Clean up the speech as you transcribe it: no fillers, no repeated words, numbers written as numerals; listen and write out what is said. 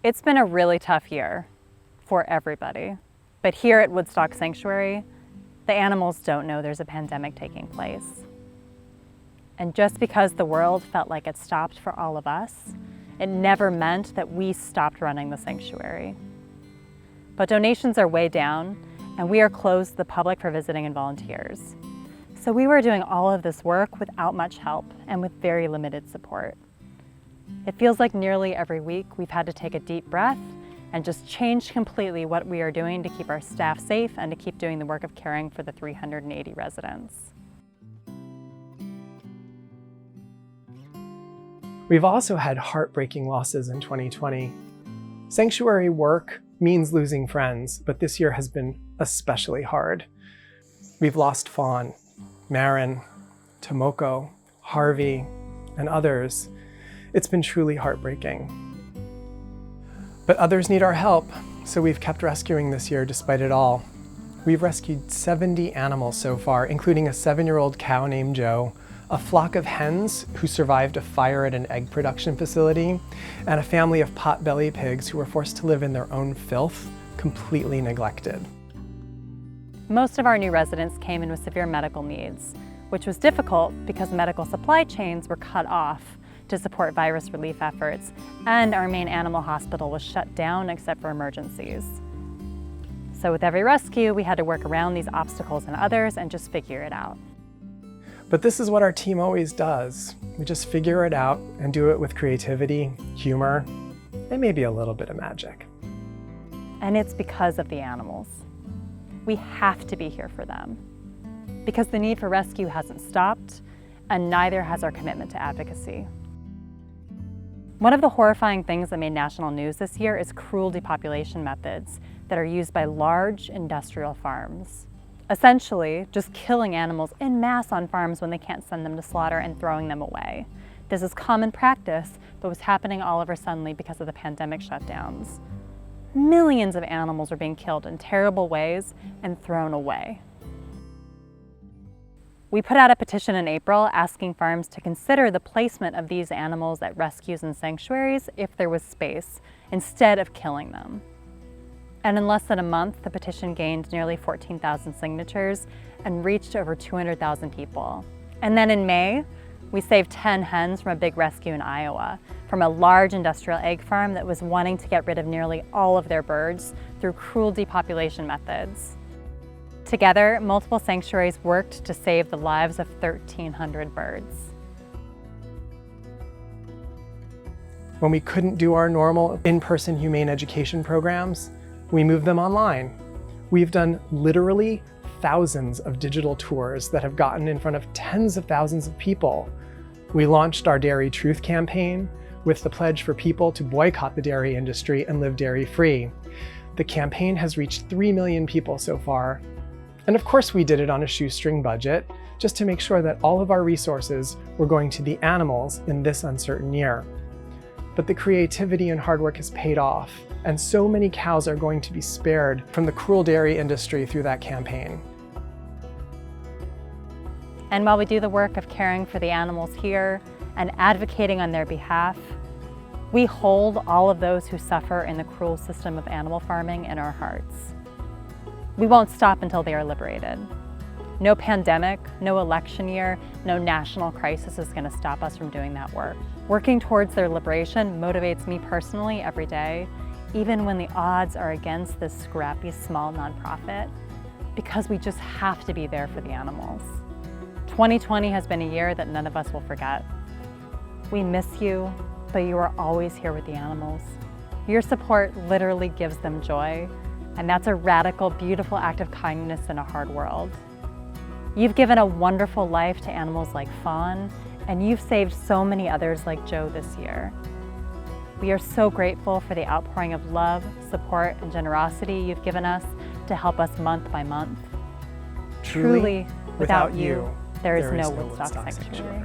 It's been a really tough year for everybody, but here at Woodstock Sanctuary, the animals don't know there's a pandemic taking place. And just because the world felt like it stopped for all of us, it never meant that we stopped running the sanctuary. But donations are way down, and we are closed to the public for visiting and volunteers. So we were doing all of this work without much help and with very limited support. It feels like nearly every week we've had to take a deep breath and just change completely what we are doing to keep our staff safe and to keep doing the work of caring for the 380 residents. We've also had heartbreaking losses in 2020. Sanctuary work means losing friends, but this year has been especially hard. We've lost Fawn, Marin, Tomoko, Harvey, and others. It's been truly heartbreaking. But others need our help, so we've kept rescuing this year despite it all. We've rescued 70 animals so far, including a 7-year-old cow named Joe, a flock of hens who survived a fire at an egg production facility, and a family of pot-belly pigs who were forced to live in their own filth, completely neglected. Most of our new residents came in with severe medical needs, which was difficult because medical supply chains were cut off to support virus relief efforts, and our main animal hospital was shut down except for emergencies. So with every rescue, we had to work around these obstacles and others and just figure it out. But this is what our team always does. We just figure it out and do it with creativity, humor, and maybe a little bit of magic. And it's because of the animals. We have to be here for them, because the need for rescue hasn't stopped, and neither has our commitment to advocacy. One of the horrifying things that made national news this year is cruel depopulation methods that are used by large industrial farms. Essentially, just killing animals en masse on farms when they can't send them to slaughter and throwing them away. This is common practice, but was happening all over suddenly because of the pandemic shutdowns. Millions of animals were being killed in terrible ways and thrown away. We put out a petition in April asking farms to consider the placement of these animals at rescues and sanctuaries if there was space, instead of killing them. And in less than a month, the petition gained nearly 14,000 signatures and reached over 200,000 people. And then in May, we saved 10 hens from a big rescue in Iowa, from a large industrial egg farm that was wanting to get rid of nearly all of their birds through cruel depopulation methods. Together, multiple sanctuaries worked to save the lives of 1,300 birds. When we couldn't do our normal in-person humane education programs, we moved them online. We've done literally thousands of digital tours that have gotten in front of tens of thousands of people. We launched our Dairy Truth campaign with the pledge for people to boycott the dairy industry and live dairy-free. The campaign has reached 3 million people so far. And of course we did it on a shoestring budget, just to make sure that all of our resources were going to the animals in this uncertain year. But the creativity and hard work has paid off, and so many cows are going to be spared from the cruel dairy industry through that campaign. And while we do the work of caring for the animals here and advocating on their behalf, we hold all of those who suffer in the cruel system of animal farming in our hearts. We won't stop until they are liberated. No pandemic, no election year, no national crisis is going to stop us from doing that work. Working towards their liberation motivates me personally every day, even when the odds are against this scrappy small nonprofit, because we just have to be there for the animals. 2020 has been a year that none of us will forget. We miss you, but you are always here with the animals. Your support literally gives them joy, and that's a radical, beautiful act of kindness in a hard world. You've given a wonderful life to animals like Fawn, and you've saved so many others like Joe this year. We are so grateful for the outpouring of love, support, and generosity you've given us to help us month by month. Truly, without you, there is no Woodstock Sanctuary.